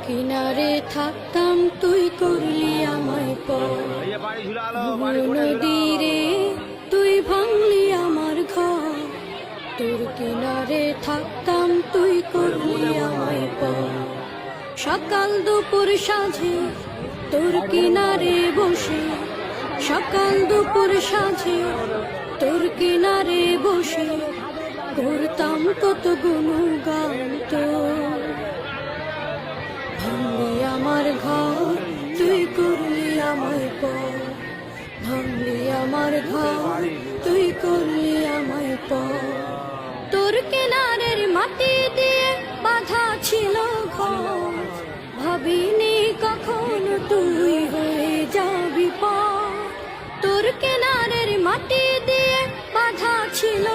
কিনারে থাকতাম তুই করলি আমায় পর, নদীরে তুই ভাঙলি আমার ঘর। তোর কিনারে থাকতাম তুই করলি আমায় পর, সকাল দুপুর সাঁঝে তোর কিনারে বসে, সকাল দুপুর সাঁঝে তোর কিনারে বসে করতাম কত গুণগান তোর। ভাঙলি আমার ঘর তুই করলি আমায় পর, ভাঙলি আমার ঘর তুই করলি আমায় পর। তোর কিনারের মাটি দিয়ে বাঁধা ছিল ঘর, ভাবিনি কখনো তুই হয়ে যাবি পর। তোর কিনারের মাটি দিয়ে বাঁধা ছিল